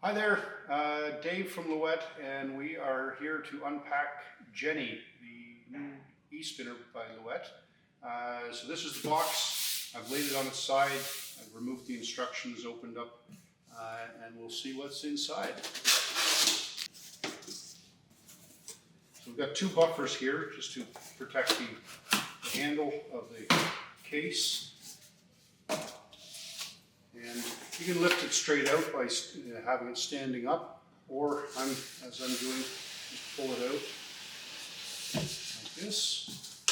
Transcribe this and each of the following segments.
Hi there, Dave from Louët, and we are here to unpack Jenn-E, the new e-spinner by Louët. So this is the box. I've laid it on its side. I've removed the instructions, opened up, and we'll see what's inside. So we've got two buffers here just to protect the handle of the case. And you can lift it straight out by having it standing up, or as I'm doing, just pull it out like this.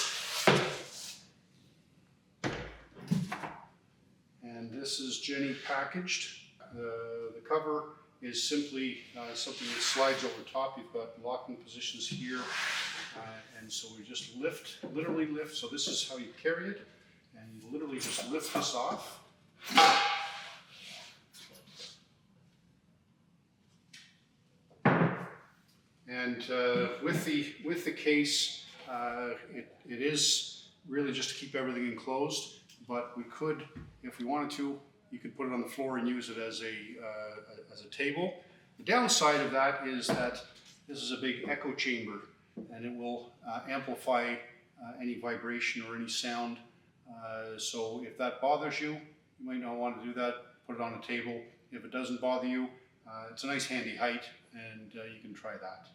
And this is Jenn-E packaged. The cover is simply something that slides over top. You've got locking positions here, and so we just literally lift. So this is how you carry it, and you literally just lift this off. And with the case, it is really just to keep everything enclosed. But we could, if we wanted to, you could put it on the floor and use it as a table. The downside of that is that this is a big echo chamber, and it will amplify any vibration or any sound. So if that bothers you, you might not want to do that. Put it on a table. If it doesn't bother you, it's a nice handy height, and you can try that.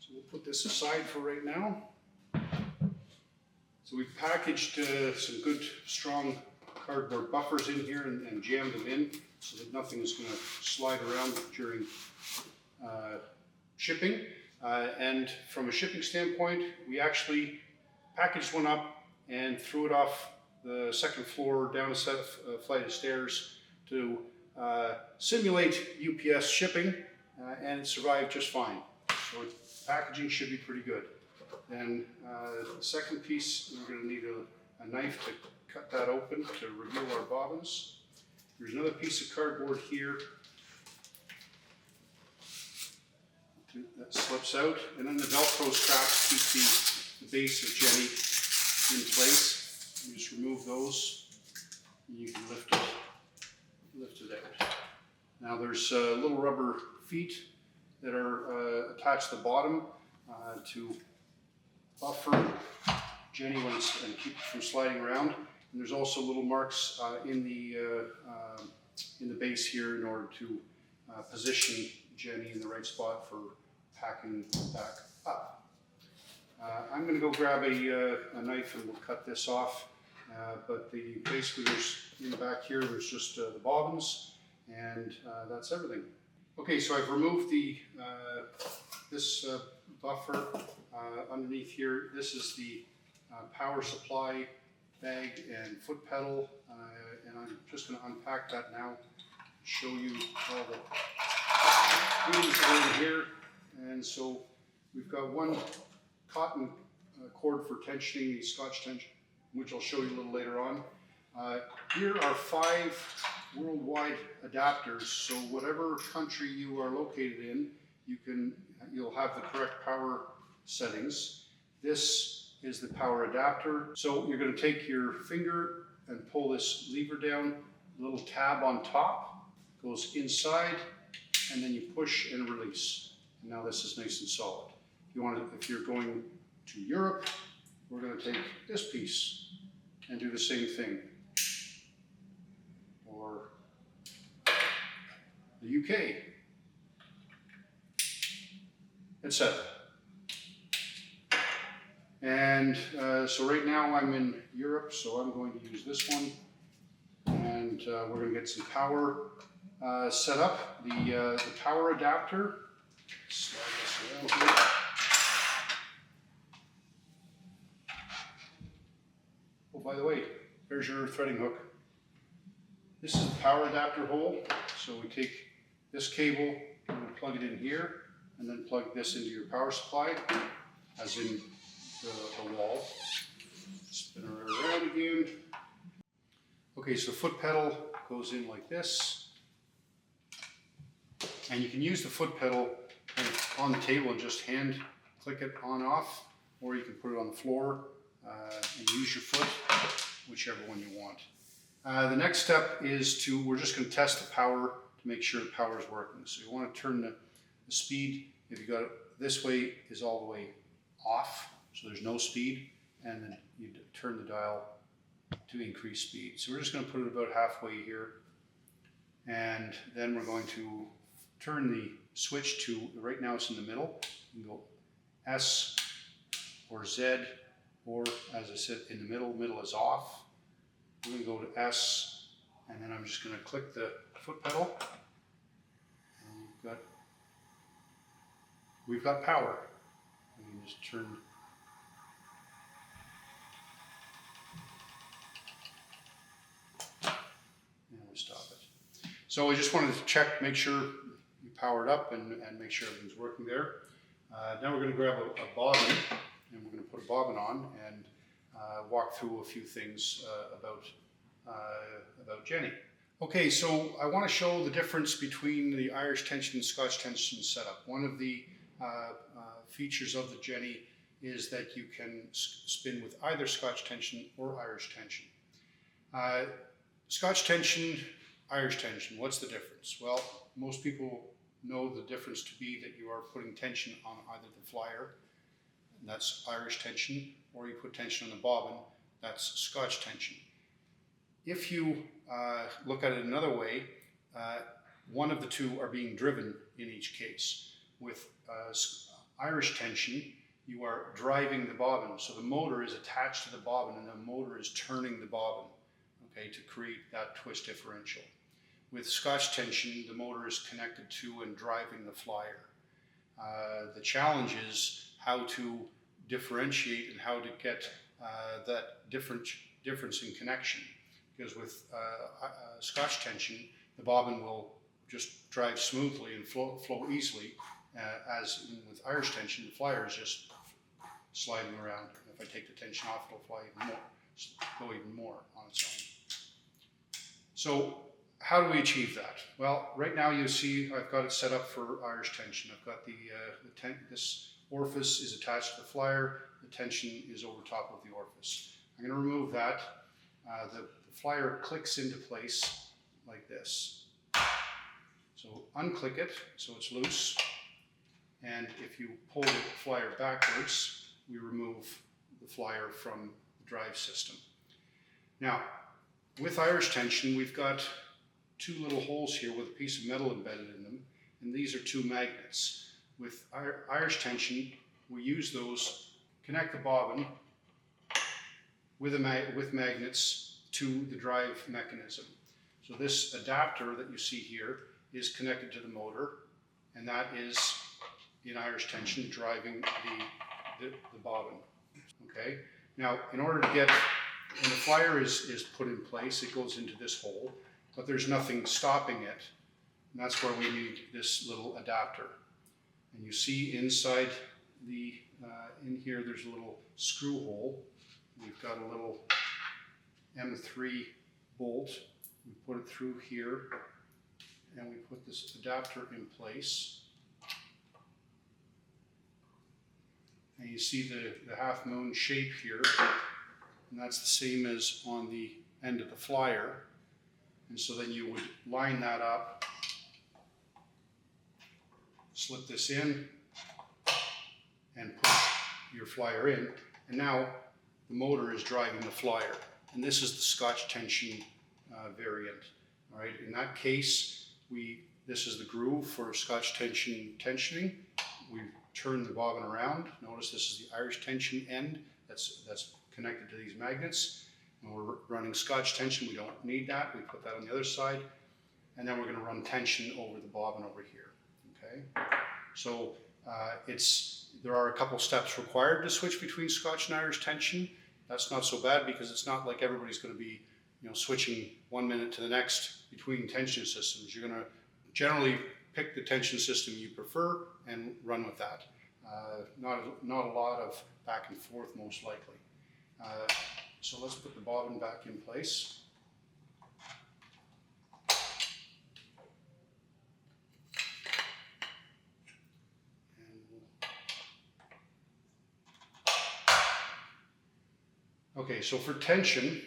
So we'll put this aside for right now. So we've packaged some good strong cardboard buffers in here and jammed them in so that nothing is going to slide around during shipping. And from a shipping standpoint, we actually packaged one up and threw it off the second floor down a flight of stairs to simulate UPS shipping, and it survived just fine. So packaging should be pretty good. Then the second piece, we're going to need a knife to cut that open to reveal our bobbins. There's another piece of cardboard here that slips out, and then the Velcro straps keep the base of Jenn-E in place. You just remove those, and you can lift it out. Now there's little rubber feet that are attached to the bottom to buffer Jenn-E and keep it from sliding around. And there's also little marks in the base here in order to position Jenn-E in the right spot for packing back up. I'm going to go grab a knife and we'll cut this off. But basically in the back here, there's just the bobbins, and that's everything. Okay, so I've removed this buffer underneath here. This is the power supply bag and foot pedal, and I'm just going to unpack that now, show you all the things that are in here. And so we've got one cotton cord for tensioning the Scotch tension, which I'll show you a little later on. Here are 5 worldwide adapters, so whatever country you are located in, you'll have the correct power settings. This is the power adapter. So you're going to take your finger and pull this lever down, a little tab on top goes inside, and then you push and release. And now this is nice and solid. If you're going to Europe, we're going to take this piece and do the same thing. Or the UK, etc. And so right now I'm in Europe, so I'm going to use this one, and we're going to get some power set up. The power adapter, slide this around here. Oh, by the way, there's your threading hook. This is the power adapter hole, so we take this cable and we plug it in here, and then plug this into your power supply, as in the wall. Spin her around again. Okay, so the foot pedal goes in like this, and you can use the foot pedal kind of on the table and just hand click it on off, or you can put it on the floor and use your foot, whichever one you want. The next step is we're just going to test the power to make sure the power is working. So you want to turn the speed, if you got it this way, is all the way off, so there's no speed, and then you turn the dial to increase speed. So we're just going to put it about halfway here, and then we're going to turn the switch to, right now it's in the middle, you can go S or Z, or as I said, in the middle is off. We're going to go to S, and then I'm just going to click the foot pedal, and we've got power. We can just turn. And we'll stop it. So I just wanted to check, make sure you powered up and make sure everything's working there. Now we're going to grab a bobbin, and we're going to put a bobbin on and walk through a few things about Jenn-E. Okay, so I want to show the difference between the Irish tension and Scotch tension setup. One of the features of the Jenn-E is that you can spin with either Scotch tension or Irish tension. Scotch tension, Irish tension, what's the difference? Well, most people know the difference to be that you are putting tension on either the flyer, and that's Irish tension, or you put tension on the bobbin, that's Scotch tension. If you look at it another way, one of the two are being driven in each case. With Irish tension, you are driving the bobbin, so the motor is attached to the bobbin and the motor is turning the bobbin, okay, to create that twist differential. With Scotch tension, the motor is connected to and driving the flyer. The challenge is how to differentiate and how to get that difference in connection. Because with Scotch tension, the bobbin will just drive smoothly and flow easily, as with Irish tension, the flyer is just sliding around. If I take the tension off, it'll fly even more, go even more on its own. So how do we achieve that? Well, right now you see I've got it set up for Irish tension. I've got this orifice is attached to the flyer, the tension is over top of the orifice. I'm going to remove that. The flyer clicks into place like this. So unclick it so it's loose, and if you pull the flyer backwards, we remove the flyer from the drive system. Now, with Irish tension, we've got two little holes here with a piece of metal embedded in them, and these are two magnets. With Irish tension, we use those, connect the bobbin with magnets to the drive mechanism. So this adapter that you see here is connected to the motor, and that is in Irish tension driving the bobbin. Okay. Now, in order to get, when the flyer is put in place, it goes into this hole, but there's nothing stopping it, and that's where we need this little adapter. And you see inside the in here there's a little screw hole. We've got a little M3 bolt. We put it through here, and we put this adapter in place. And you see the half moon shape here, and that's the same as on the end of the flyer. And so then you would line that up, slip this in, and put your flyer in. And now the motor is driving the flyer. And this is the Scotch tension variant. All right. In that case, this is the groove for Scotch tension tensioning. We turn the bobbin around. Notice this is the Irish tension end that's connected to these magnets. And we're running Scotch tension. We don't need that. We put that on the other side. And then we're going to run tension over the bobbin over here. Okay. So there are a couple steps required to switch between Scotch and Irish tension. That's not so bad because it's not like everybody's going to be, switching 1 minute to the next between tension systems. You're going to generally pick the tension system you prefer and run with that. Not a lot of back and forth, most likely. So let's put the bobbin back in place. Okay, so for tension,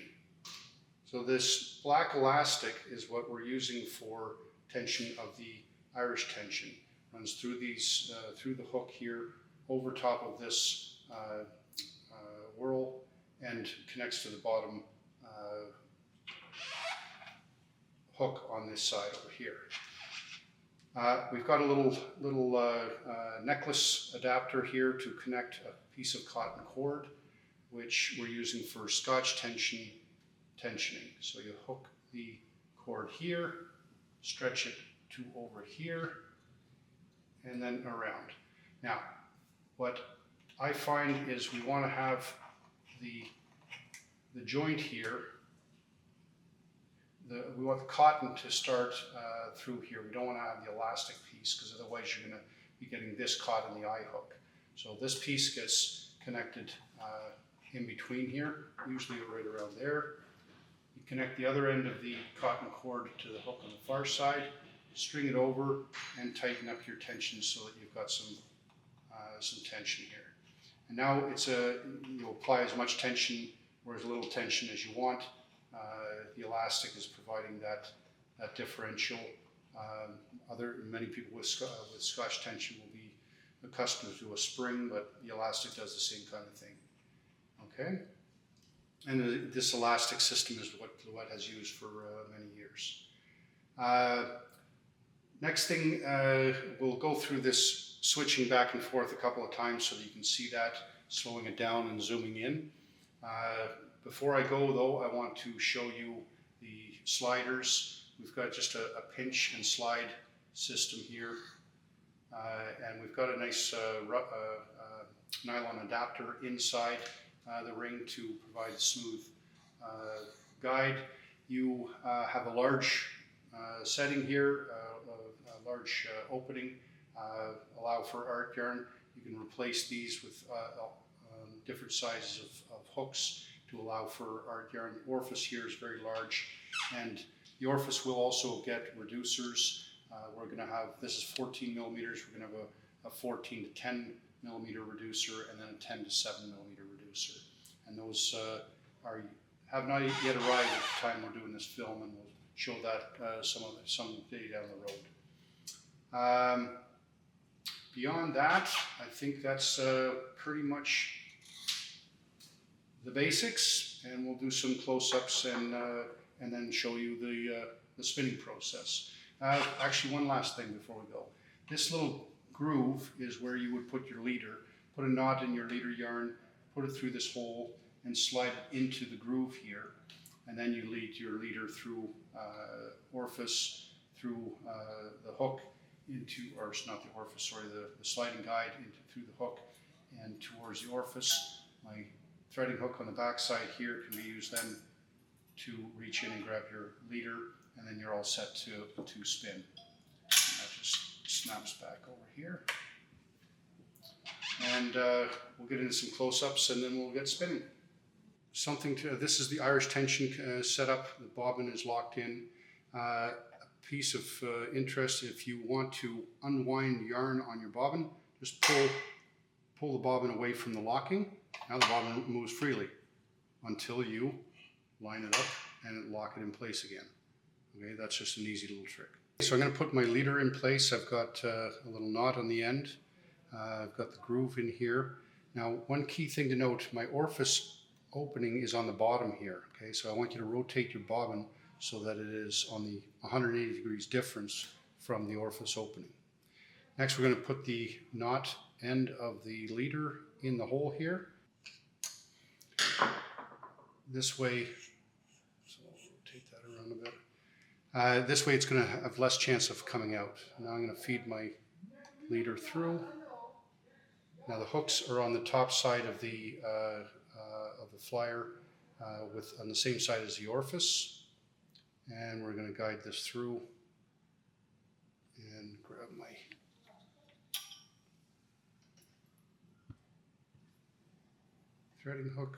so this black elastic is what we're using for tension of the Irish tension. Runs through these, through the hook here, over top of this whirl, and connects to the bottom hook on this side over here. We've got a little necklace adapter here to connect a piece of cotton cord, which we're using for Scotch tensioning. So you hook the cord here, stretch it to over here, and then around. Now, what I find is we want to have the joint here, we want the cotton to start through here. We don't want to have the elastic piece, because otherwise you're going to be getting this caught in the eye hook. So this piece gets connected in between here, usually right around there. You connect the other end of the cotton cord to the hook on the far side, string it over, and tighten up your tension so that you've got some tension here. And now it's you apply as much tension or as little tension as you want. The elastic is providing that differential. Many people with Scotch tension will be accustomed to a spring, but the elastic does the same kind of thing. Okay, and this elastic system is what Louët has used for many years. Next thing, we'll go through this switching back and forth a couple of times so that you can see that, slowing it down and zooming in. Before I go though, I want to show you the sliders. We've got just a pinch and slide system here. And we've got a nice nylon adapter inside the ring to provide a smooth guide. You have a large setting here, a large opening, allow for art yarn. You can replace these with different sizes of hooks to allow for art yarn. The orifice here is very large, and the orifice will also get reducers. We're going to have, this is 14 millimeters, we're going to have a 14 to 10 millimeter reducer, and then a 10 to 7 millimeter reducer. And those have not yet arrived at the time we're doing this film, and we'll show that some day down the road. Beyond that, I think that's pretty much the basics, and we'll do some close-ups and then show you the spinning process. Actually, one last thing before we go. This little groove is where you would put your leader. Put a knot in your leader yarn, put it through this hole, and slide it into the groove here. And then you lead your leader through orifice, through the hook, into, or not the orifice, sorry, the sliding guide through the hook and towards the orifice. My threading hook on the back side here can be used then to reach in and grab your leader, and then you're all set to spin. And that just snaps back over here. And we'll get into some close-ups and then we'll get spinning. This is the Irish tension setup. The bobbin is locked in. A piece of interest, if you want to unwind yarn on your bobbin, just pull the bobbin away from the locking. Now the bobbin moves freely until you line it up and lock it in place again. Okay, that's just an easy little trick. So I'm going to put my leader in place. I've got a little knot on the end. I've got the groove in here. Now, one key thing to note, my orifice opening is on the bottom here. Okay, so I want you to rotate your bobbin so that it is on the 180 degrees difference from the orifice opening. Next, we're going to put the knot end of the leader in the hole here. This way, so I'll rotate that around a bit. This way it's going to have less chance of coming out. Now I'm going to feed my leader through. Now the hooks are on the top side of the flyer on the same side as the orifice. And we're going to guide this through and grab my threading hook,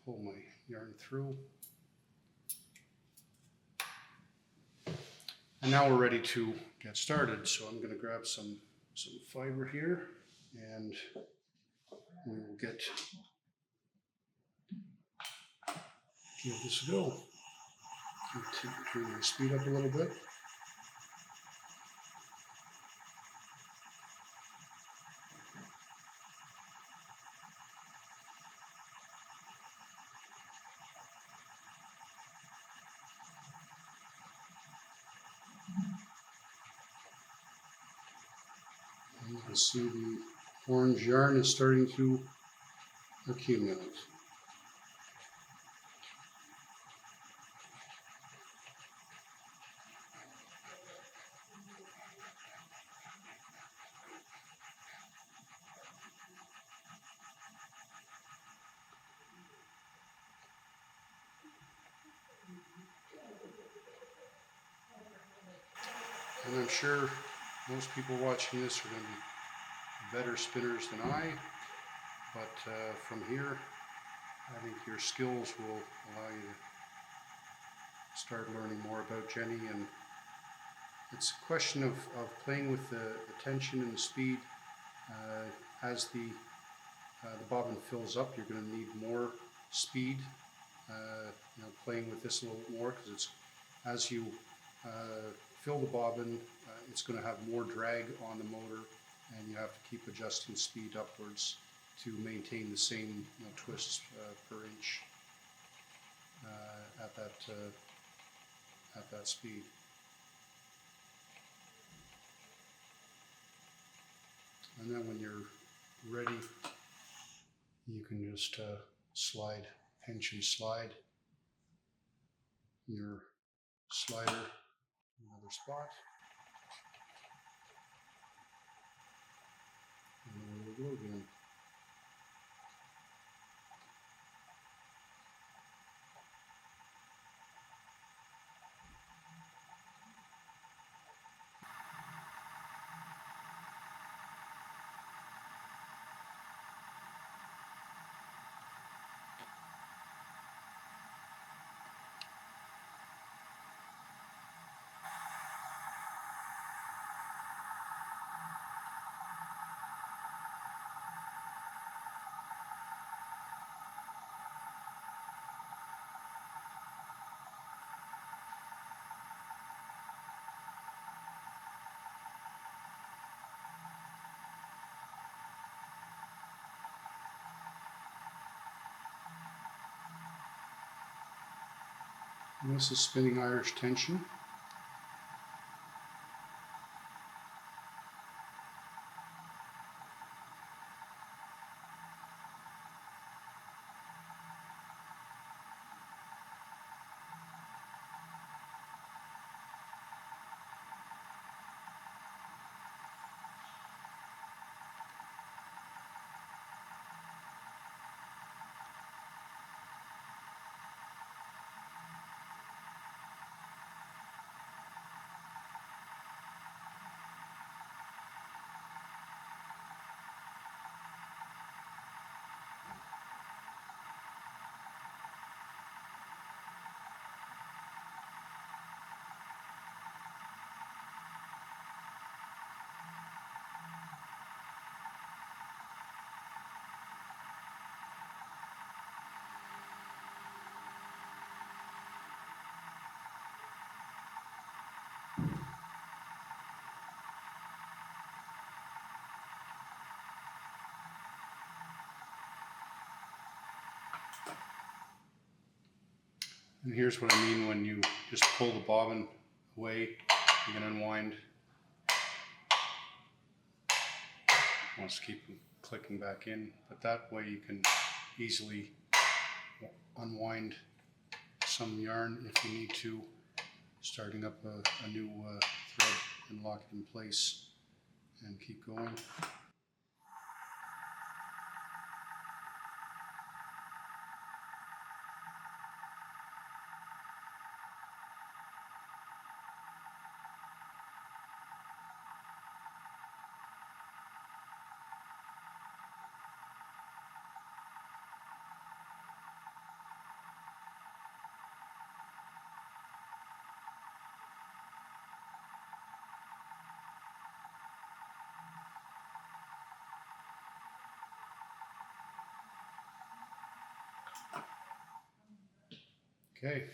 pull my yarn through. And now we're ready to get started. So I'm going to grab some fiber here and we will give this a go. Turn the speed up a little bit. You see the orange yarn is starting to accumulate. And I'm sure most people watching this are going to be better spinners than I, but from here, I think your skills will allow you to start learning more about Jenn-E, and it's a question of playing with the tension and the speed. As the bobbin fills up, you're going to need more speed. Playing with this a little bit more, because it's as you fill the bobbin, it's going to have more drag on the motor, and you have to keep adjusting speed upwards to maintain the same twists per inch at that speed. And then when you're ready, you can just slide, pinch and slide your slider in another spot. And there we go again. And this is spinning Irish tension. And here's what I mean when you just pull the bobbin away, you can unwind. Wants to keep clicking back in, but that way you can easily unwind some yarn if you need to, starting up a new thread and lock it in place and keep going. Okay.